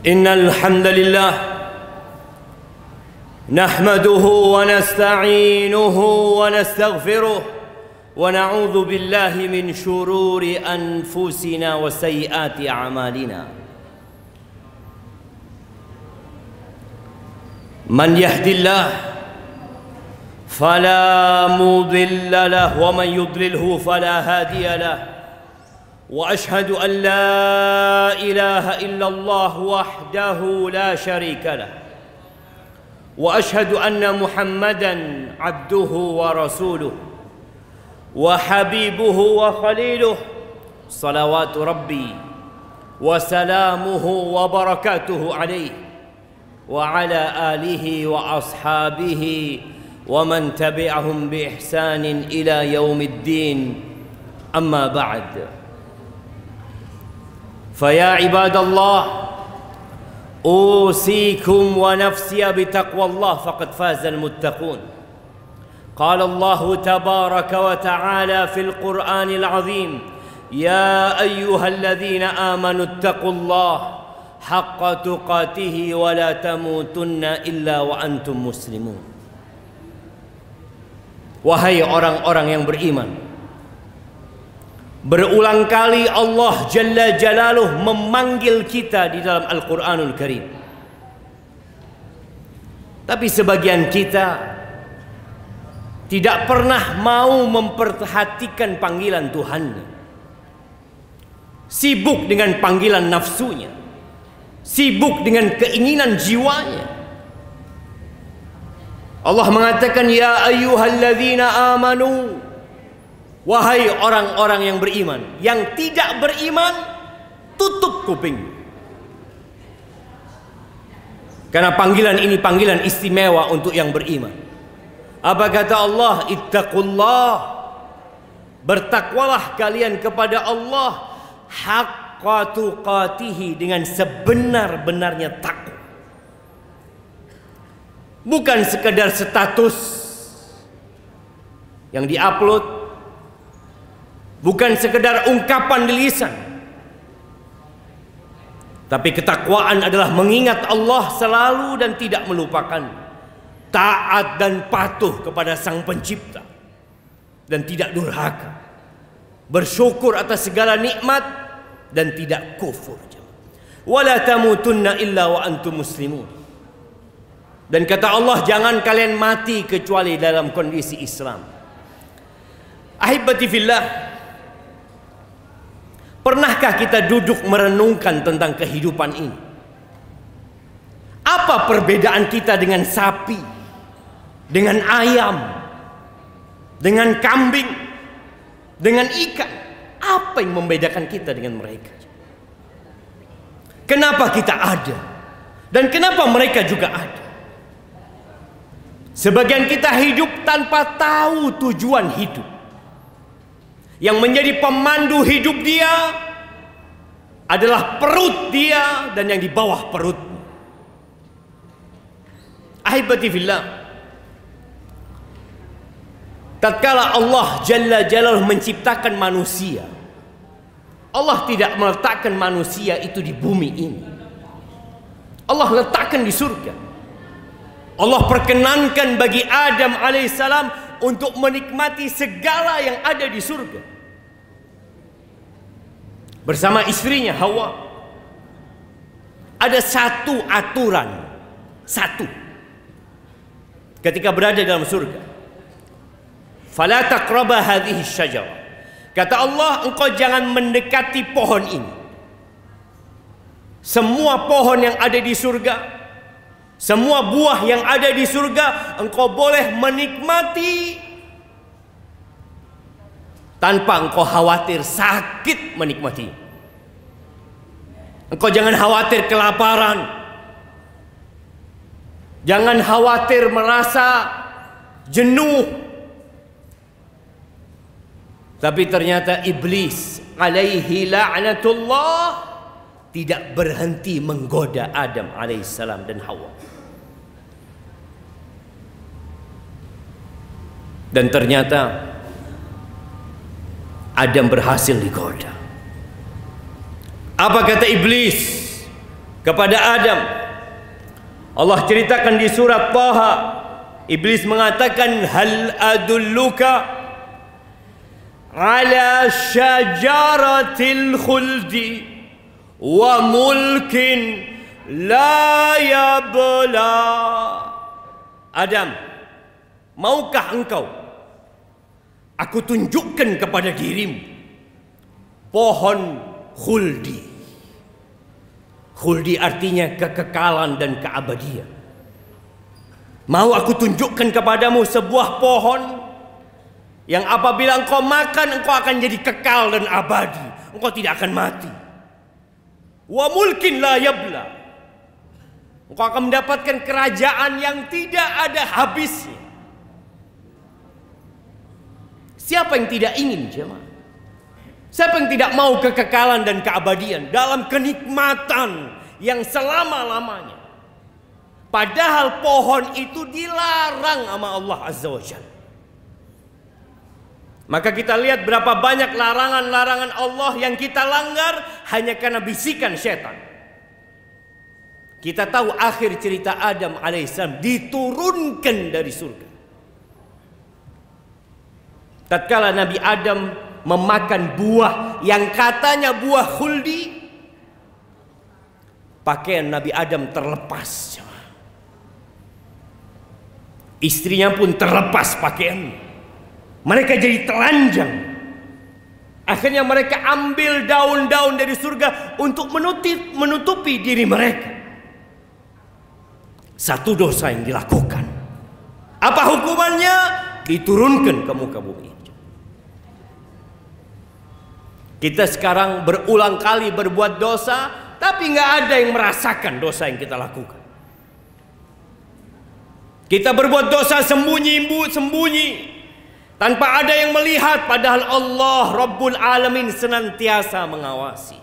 إن الحمد لله نحمده ونستعينه ونستغفره ونعوذ بالله من شرور أنفسنا وسيئات أعمالنا من يهد الله فلا مضل له ومن يضلله فلا هادي له وأشهد أن لا إله إلا الله وحده لا شريك له وأشهد أن محمدا عبده ورسوله وحبيبه وخليله صلوات ربي وسلامه وبركاته عليه وعلى آله وأصحابه ومن تبعهم بإحسان إلى يوم الدين أما بعد فيا عباد الله أوصيكم ونفسي بتقوى الله فقد فاز المتقون قال الله تبارك وتعالى في القرآن العظيم يا أيها الذين آمنوا اتقوا الله حق تقاته ولا تموتن إلا وأنتم مسلمون. Wahai orang-orang yang beriman, berulang kali Allah Jalla Jalaluh memanggil kita di dalam Al-Quranul Karim. Tapi sebagian kita tidak pernah mau memperhatikan panggilan Tuhannya. Sibuk dengan panggilan nafsunya, sibuk dengan keinginan jiwanya. Allah mengatakan ya ayyuhalladzina amanu, wahai orang-orang yang beriman. Yang tidak beriman, tutup kuping. Karena panggilan ini panggilan istimewa untuk yang beriman. Apa kata Allah? Ittaqullah, bertakwalah kalian kepada Allah haqqa tuqatihi, dengan sebenar-benarnya takwa. Bukan sekedar status yang diupload, bukan sekedar ungkapan di lisan, tapi ketakwaan adalah mengingat Allah selalu dan tidak melupakan, taat dan patuh kepada Sang Pencipta, dan tidak durhaka, bersyukur atas segala nikmat dan tidak kufur. Wala tamutunna illa wa antum muslimun. Dan kata Allah, jangan kalian mati kecuali dalam kondisi Islam. Ahibati fillah, pernahkah kita duduk merenungkan tentang kehidupan ini? Apa perbedaan kita dengan sapi, dengan ayam, dengan kambing, dengan ikan? Apa yang membedakan kita dengan mereka? Kenapa kita ada? Dan kenapa mereka juga ada? Sebagian kita hidup tanpa tahu tujuan hidup. Yang menjadi pemandu hidup dia adalah perut dia dan yang di bawah perut. Ahibati fillah, tatkala Allah Jalla Jalaluh menciptakan manusia, Allah tidak meletakkan manusia itu di bumi ini. Allah letakkan di surga. Allah perkenankan bagi Adam alaihissalam untuk menikmati segala yang ada di surga bersama istrinya Hawa. Ada satu aturan, satu, ketika berada dalam surga. Fala taqraba hadhihi syajarah. Kata Allah, engkau jangan mendekati pohon ini. Semua pohon yang ada di surga, semua buah yang ada di surga, engkau boleh menikmati tanpa engkau khawatir sakit menikmati. Engkau jangan khawatir kelaparan, jangan khawatir merasa jenuh. Tapi ternyata iblis alaihi la'natullah tidak berhenti menggoda Adam alaihissalam dan Hawa. Dan ternyata Adam berhasil digoda. Apa kata iblis? kepada Adam. Allah ceritakan di surat Taha, iblis mengatakan, hal adulluka ala syajaratil khuldi wa mulkin la yabla. Adam, maukah engkau aku tunjukkan kepada dirimu pohon khuldi. Khuldi artinya kekekalan dan keabadian. Mau aku tunjukkan kepadamu sebuah pohon yang apabila engkau makan, engkau akan jadi kekal dan abadi. Engkau tidak akan mati. Wa mulkin la yabla. Engkau akan mendapatkan kerajaan yang tidak ada habisnya. Siapa yang tidak ingin, jemaah? Siapa yang tidak mau kekekalan dan keabadian dalam kenikmatan yang selama-lamanya? Padahal pohon itu dilarang sama Allah Azza wa Jalla. Maka kita lihat berapa banyak larangan-larangan Allah yang kita langgar hanya karena bisikan setan. Kita tahu akhir cerita Adam alaihissalam diturunkan dari surga. Tatkala Nabi Adam memakan buah yang katanya buah khuldi, pakaian Nabi Adam terlepas. Istrinya pun terlepas pakaiannya. Mereka jadi telanjang. Akhirnya mereka ambil daun-daun dari surga untuk menutupi diri mereka. Satu dosa yang dilakukan. Apa hukumannya? Diturunkan ke muka bumi. Kita sekarang berulang kali berbuat dosa, tapi nggak ada yang merasakan dosa yang kita lakukan. Kita berbuat dosa sembunyi, tanpa ada yang melihat, padahal Allah Rabbul Alamin senantiasa mengawasi.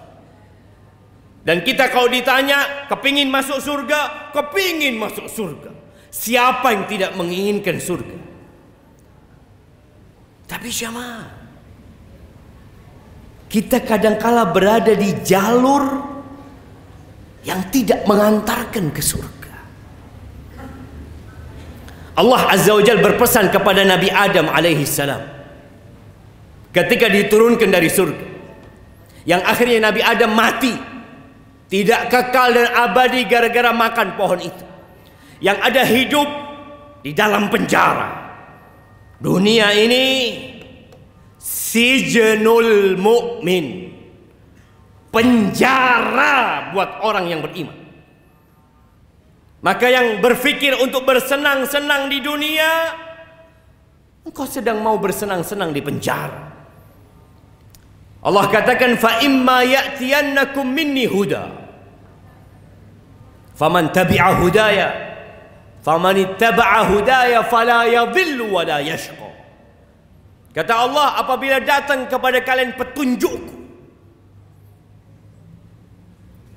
Dan kita kalau ditanya, kepingin masuk surga? Kepingin masuk surga. Siapa yang tidak menginginkan surga? Tapi jemaah, kita kadangkala berada di jalur yang tidak mengantarkan ke surga. Allah Azza wa Jalla berpesan kepada Nabi Adam alaihi salam ketika diturunkan dari surga, yang akhirnya Nabi Adam mati, tidak kekal dan abadi gara-gara makan pohon itu. Yang ada hidup di dalam penjara. Dunia ini sijnul mu'min, penjara buat orang yang beriman. Maka yang berpikir untuk bersenang-senang di dunia, engkau sedang mau bersenang-senang di penjara. Allah katakan, fa imma ya'tiyannakum minni huda faman tabi'a hudaya faman ittaba'a hudaya fala yadhillu wa la yashqa. Kata Allah, apabila datang kepada kalian petunjukku,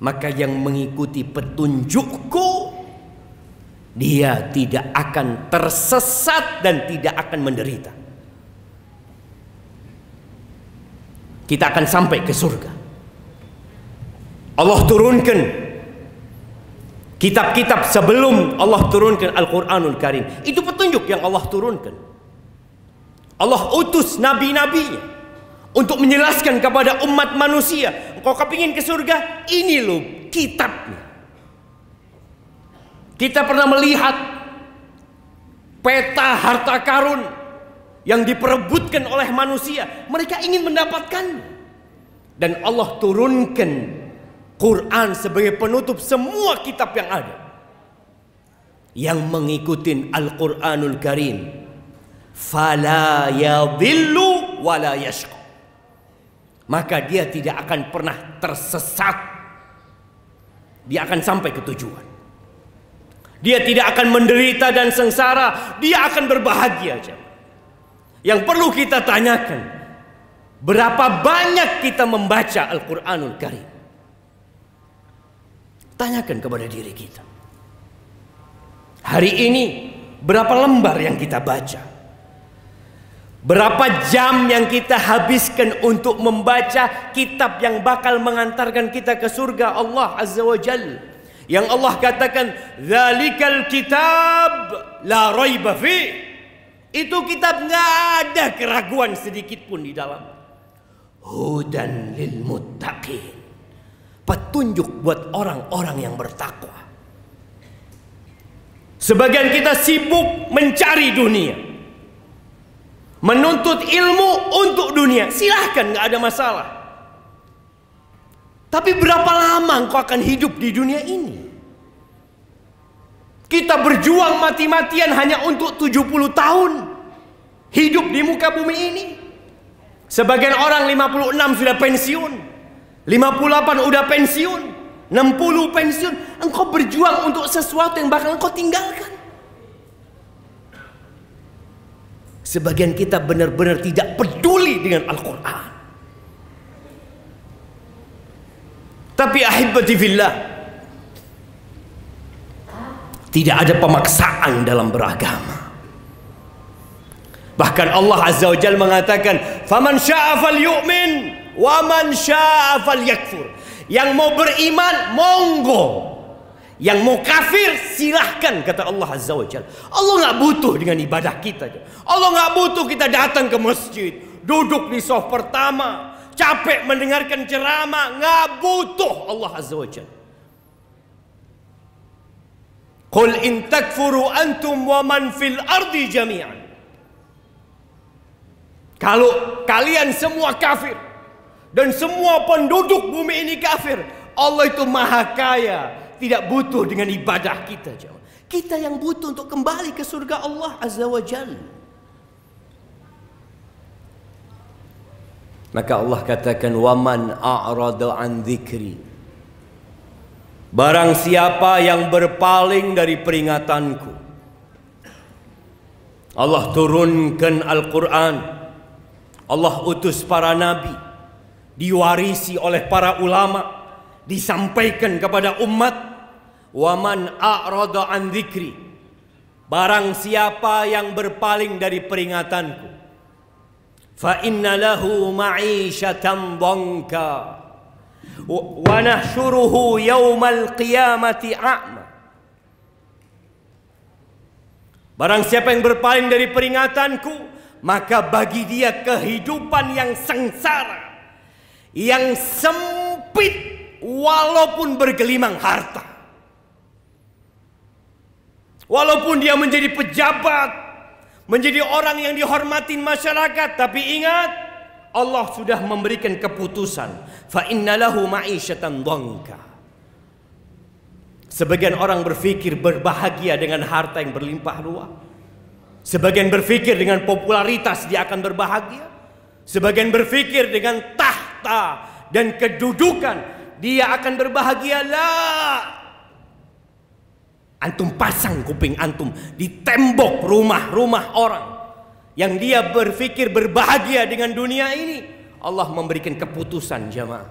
maka yang mengikuti petunjukku, dia tidak akan tersesat dan tidak akan menderita. Kita akan sampai ke surga. Allah turunkan kitab-kitab sebelum Allah turunkan Al-Quranul Karim. Itu petunjuk yang Allah turunkan. Allah utus nabi-nabinya untuk menjelaskan kepada umat manusia, engkau kepingin ke surga, ini loh kitabnya. Kita pernah melihat peta harta karun yang diperebutkan oleh manusia. Mereka ingin mendapatkan. Dan Allah turunkan Quran sebagai penutup semua kitab yang ada. Yang mengikuti Al-Quranul Karim, fala yadhillu wa la yashqa. Maka dia tidak akan pernah tersesat. Dia akan sampai ke tujuan. Dia tidak akan menderita dan sengsara, dia akan berbahagia. Yang perlu kita tanyakan, berapa banyak kita membaca Al-Quranul Karim? Tanyakan kepada diri kita. Hari ini berapa lembar yang kita baca? Berapa jam yang kita habiskan untuk membaca kitab yang bakal mengantarkan kita ke surga Allah Azza wa Jalla? yang Allah katakan zalikal kitab la raiba fi. Itu kitab nggak ada keraguan sedikit pun di dalam. Hudan lil muttaqin. Petunjuk buat orang-orang yang bertakwa. Sebagian kita sibuk mencari dunia, menuntut ilmu untuk dunia. Silahkan, nggak ada masalah. Tapi berapa lama engkau akan hidup di dunia ini? Kita berjuang mati-matian hanya untuk 70 tahun hidup di muka bumi ini. Sebagian orang 56 sudah pensiun, 58 udah pensiun, 60 pensiun. Engkau berjuang untuk sesuatu yang bakal engkau tinggalkan. Sebagian kita benar-benar tidak peduli dengan Al-Quran. Tapi ahibati fillah, tidak ada pemaksaan dalam beragama. Bahkan Allah Azza wa Jalla mengatakan, "Faman syaa'a falyu'min wa man syaa'a falyakfur." Yang mau beriman, monggo. Yang mau kafir, silahkan, kata Allah Azza wa Jalla. Allah nggak butuh dengan ibadah kita. Allah nggak butuh kita datang ke masjid, duduk di saf pertama, capek mendengarkan ceramah. Nggak butuh Allah Azza wa Jalla. Qul in takfuru antum wa man fil ardi jami'an. Kalau kalian semua kafir dan semua penduduk bumi ini kafir, Allah itu maha kaya, tidak butuh dengan ibadah kita. Kita yang butuh untuk kembali ke surga Allah Azza wa Jalla. Maka Allah katakan, waman a'rada an dzikri. Barang siapa yang berpaling dari peringatanku. Allah turunkan Al-Quran, Allah utus para nabi, diwarisi oleh para ulama, disampaikan kepada umat. Waman a'rada an dzikri. Barang siapa yang berpaling dari peringatanku, fa inna lahu ma'isyatan dhanka wa nahsyuruhu yaumal qiyamati a'ma. Barang siapa yang berpaling dari peringatanku, maka bagi dia kehidupan yang sengsara, yang sempit, walaupun bergelimang harta. Walaupun dia menjadi pejabat, menjadi orang yang dihormatin masyarakat, tapi ingat, Allah sudah memberikan keputusan. Fa inna lahu ma'isyatan dhanka. Sebagian orang berpikir berbahagia dengan harta yang berlimpah ruah. Sebagian berpikir dengan popularitas dia akan berbahagia. Sebagian berpikir dengan tahta dan kedudukan dia akan berbahagia. Lah, antum pasang kuping antum di tembok rumah-rumah orang yang dia berpikir berbahagia dengan dunia ini. Allah memberikan keputusan, jamaah.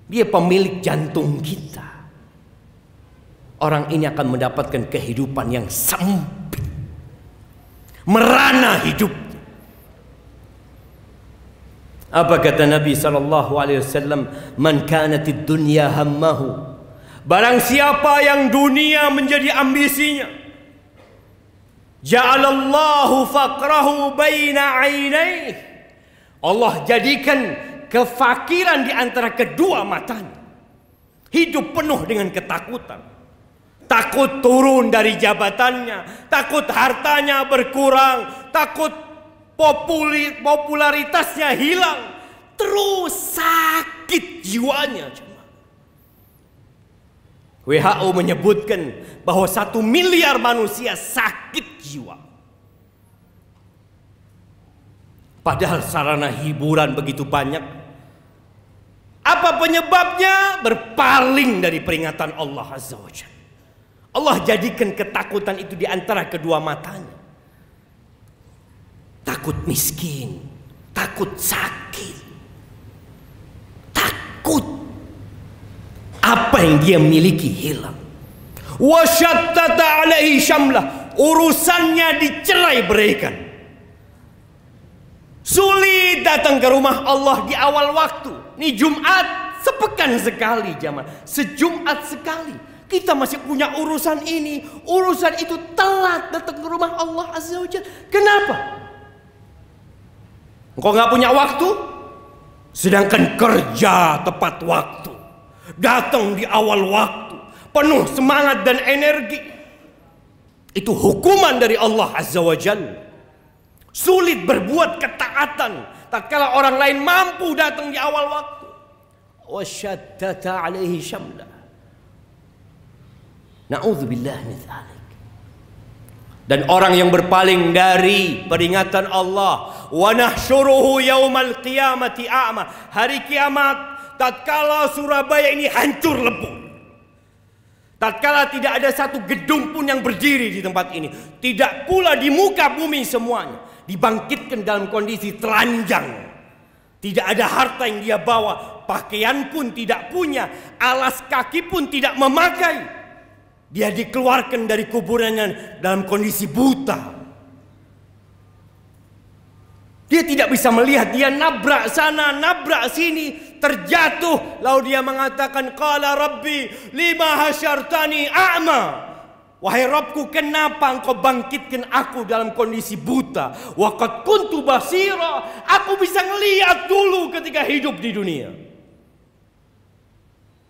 Dia pemilik jantung kita. Orang ini akan mendapatkan kehidupan yang sempit, merana hidup. Apa kata Nabi SAW? Man kanatid dunya hammahu. Barang siapa yang dunia menjadi ambisinya, ja'alallahu faqrahu baina 'ainaihi. Allah jadikan kefakiran di antara kedua matanya. Hidup penuh dengan ketakutan. Takut turun dari jabatannya, takut hartanya berkurang, takut popularitasnya hilang, terus sakit jiwanya. WHO menyebutkan bahwa 1 miliar manusia sakit jiwa. Padahal sarana hiburan begitu banyak. Apa penyebabnya? Berpaling dari peringatan Allah Azza wa Jalla. Allah jadikan ketakutan itu di antara kedua matanya. Takut miskin, takut sakit, takut apa yang dia miliki hilang. Wa syattata alaihi syamlah, urusannya dicerai beraikan. Sulit datang ke rumah Allah di awal waktu. Ini Jumat sepekan sekali jamaah, sejumat sekali. Kita masih punya urusan ini, urusan itu, telat datang ke rumah Allah Azza wa Jalla. Kenapa? Engkau nggak punya waktu, sedangkan kerja tepat waktu, datang di awal waktu, penuh semangat dan energi. Itu hukuman dari Allah Azza wa Jalla. Sulit berbuat ketaatan tatkala orang lain mampu datang di awal waktu. Wasyattata alaihi syamla. Na'udzubillah min dzalik. Dan orang yang berpaling dari peringatan Allah, wa nahsyuruhu yaumal qiyamati a'ma. Hari kiamat tatkala Surabaya ini hancur lebur. Tatkala tidak ada satu gedung pun yang berdiri di tempat ini, tidak pula di muka bumi semuanya, dibangkitkan dalam kondisi telanjang. Tidak ada harta yang dia bawa, pakaian pun tidak punya, alas kaki pun tidak memakai. Dia dikeluarkan dari kuburannya dalam kondisi buta. Dia tidak bisa melihat, dia nabrak sana, nabrak sini, terjatuh. Lalu dia mengatakan, qala rabbi lima hasyartani a'ma. Wahai Rabbku, kenapa engkau bangkitkan aku dalam kondisi buta? Wa qad kuntu basira. Aku bisa ngelihat dulu ketika hidup di dunia.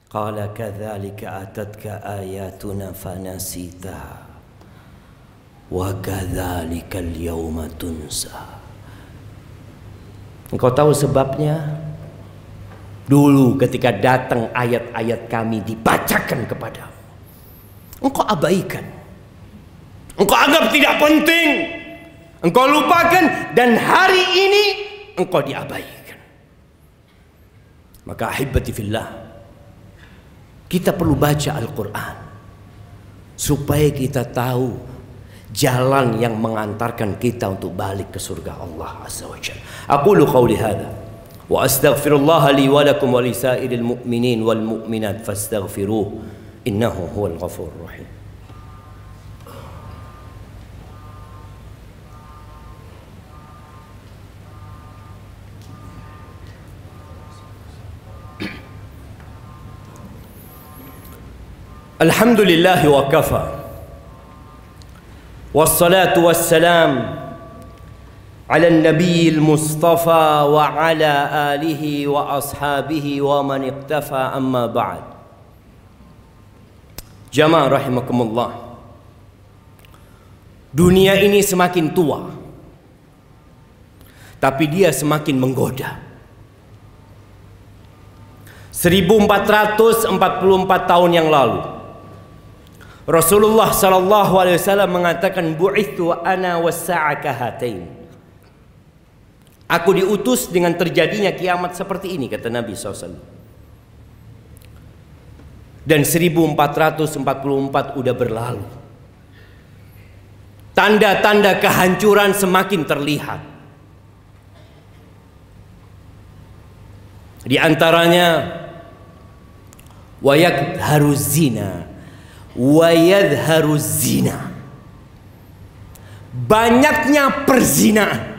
Qala kadzalika atatka ayatuna fanasita. Wa kadzalika al-yawma tunsa. Engkau tahu sebabnya? Dulu ketika datang ayat-ayat kami dibacakan kepadamu, engkau abaikan, engkau anggap tidak penting, engkau lupakan, dan hari ini engkau diabaikan. Maka ahibati fillah, kita perlu baca Al-Quran supaya kita tahu jalan yang mengantarkan kita untuk balik ke surga Allah Azza wa Jalla. Aqulu qawli hadha wa astaghfirullah li wa lakum wa li sa'iril mu'minin wal mu'minat fastaghfiruh innahu huwal ghafurur rahim. Alhamdulillah wa kafa. Wassalatu wassalam ala nabiyil mustafa wa ala alihi wa ashabihi wa man iqtafa, amma ba'd. Jamaah rahimakumullah, dunia ini semakin tua, tapi dia semakin menggoda. 1444 tahun yang lalu Rasulullah sallallahu alaihi wasallam mengatakan, bu'ithu ana was-sa'a kahatain. Aku diutus dengan terjadinya kiamat seperti ini, kata Nabi SAW. Dan 1444 udah berlalu. Tanda-tanda kehancuran semakin terlihat. Di antaranya wayadharu zina wa yadharu zina. Banyaknya perzinaan.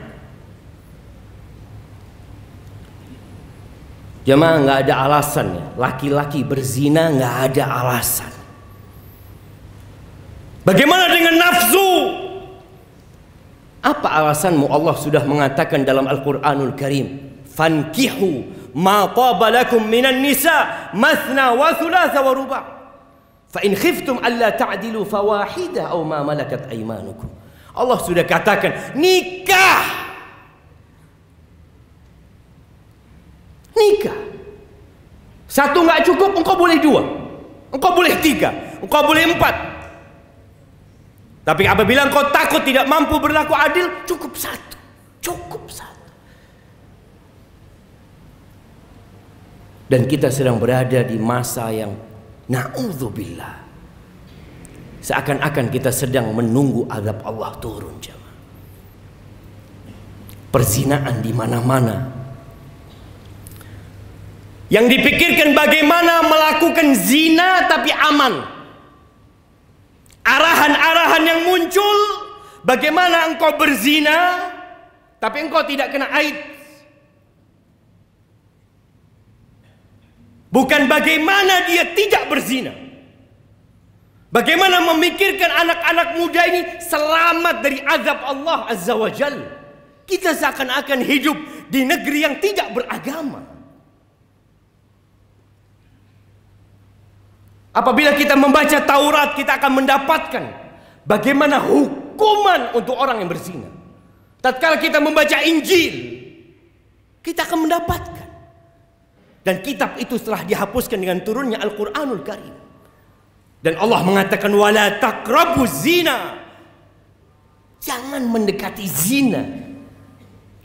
Jemaah, nggak ada alasan ya. Laki-laki berzina nggak ada alasan. Bagaimana dengan nafsu? Apa alasanmu? Allah sudah mengatakan dalam Al-Quranul Karim, fankihu ma taba lakum minan nisa mathna wa thulatha wa ruba'. Fa in khiftum alla ta'dilu fawahida aw ma malakat aymanukum. Allah sudah katakan nikah. Nikah. Satu nggak cukup, engkau boleh dua, engkau boleh tiga, engkau boleh empat. Tapi apabila engkau takut tidak mampu berlaku adil, cukup satu, cukup satu. Dan kita sedang berada di masa yang na'udzubillah, seakan-akan kita sedang menunggu azab Allah turun. Jemaah, perzinaan di mana-mana. Yang dipikirkan bagaimana melakukan zina tapi aman. Arahan-arahan yang muncul, bagaimana engkau berzina tapi engkau tidak kena AIDS. Bukan bagaimana dia tidak berzina. Bagaimana memikirkan anak-anak muda ini selamat dari azab Allah Azza wa Jal. Kita seakan-akan hidup di negeri yang tidak beragama. Apabila kita membaca Taurat, kita akan mendapatkan bagaimana hukuman untuk orang yang berzina. Tatkala kita membaca Injil, kita akan mendapatkan. Dan kitab itu setelah dihapuskan dengan turunnya Al-Quranul Karim. Dan Allah mengatakan wala taqrabuz zina. Jangan mendekati zina.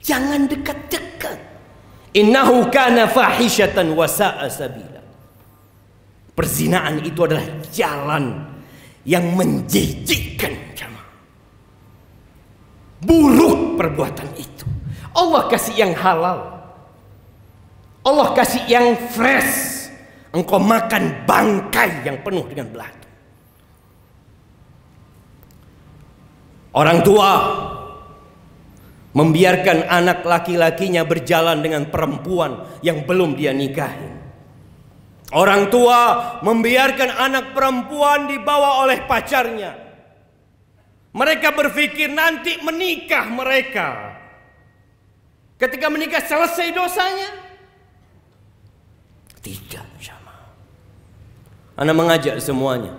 Jangan dekat-dekat. Innahu kana fahishatan wa sa'a sabila. Perzinaan itu adalah jalan yang menjijikkan, jemaah. Buruk perbuatan itu. Allah kasih yang halal. Allah kasih yang fresh. Engkau makan bangkai yang penuh dengan belatung. Orang tua membiarkan anak laki-lakinya berjalan dengan perempuan yang belum dia nikahi. Orang tua membiarkan anak perempuan dibawa oleh pacarnya. Mereka berpikir nanti menikah mereka. Ketika menikah selesai dosanya? Tidak, sama. Ana mengajak semuanya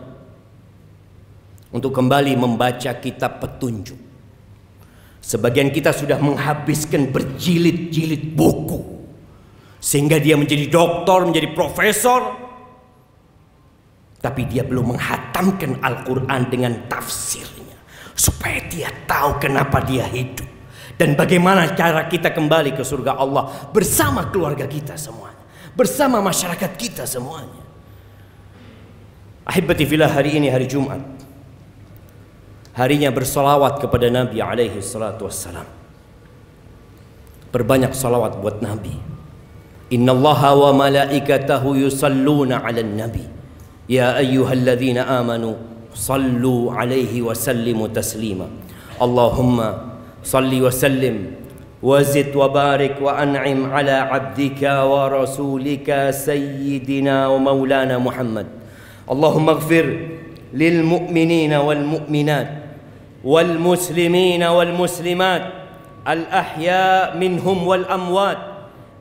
untuk kembali membaca kitab petunjuk. Sebagian kita sudah menghabiskan berjilid-jilid buku sehingga dia menjadi doktor, menjadi profesor, tapi dia belum menghatamkan Al-Quran dengan tafsirnya supaya dia tahu kenapa dia hidup dan bagaimana cara kita kembali ke surga Allah bersama keluarga kita semuanya, bersama masyarakat kita semuanya. Ahibati fillah, hari ini hari Jumat, harinya bersolawat kepada Nabi alaihi salatu wassalam. Perbanyak salawat buat Nabi. Innallaha wa malaikatahu yusalluna 'alan nabi. Ya ayyuhalladzina amanu sallu 'alaihi wa sallimu taslima. Allahumma salli wa sallim wa zid wa barik wa an'im 'ala 'abdika wa rasulika sayyidina wa maulana Muhammad. Allahumma ighfir lil mu'minina wal mu'minat wal muslimina wal muslimat al ahya minhum wal amwat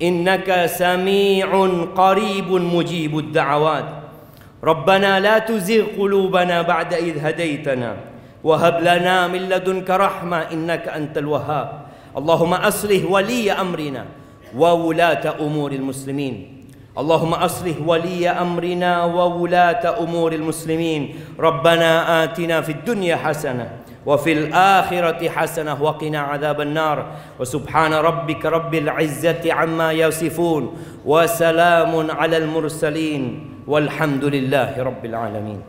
innaka sami'un qaribun mujibud da'awat. Rabbana la tuzigh qulubana ba'da idh hadaytana wa hab lana min ladunka rahmah innaka antal wahhab. Allahumma aslih waliya amrina wa wulata umuril muslimin. اللهم أصلح ولي أمرنا وولاة أمور المسلمين. ربنا آتنا في الدنيا حسنة وفي الآخرة حسنة وقنا عذاب النار. وسبحان ربك رب العزة عما يصفون وسلام على المرسلين والحمد لله رب العالمين.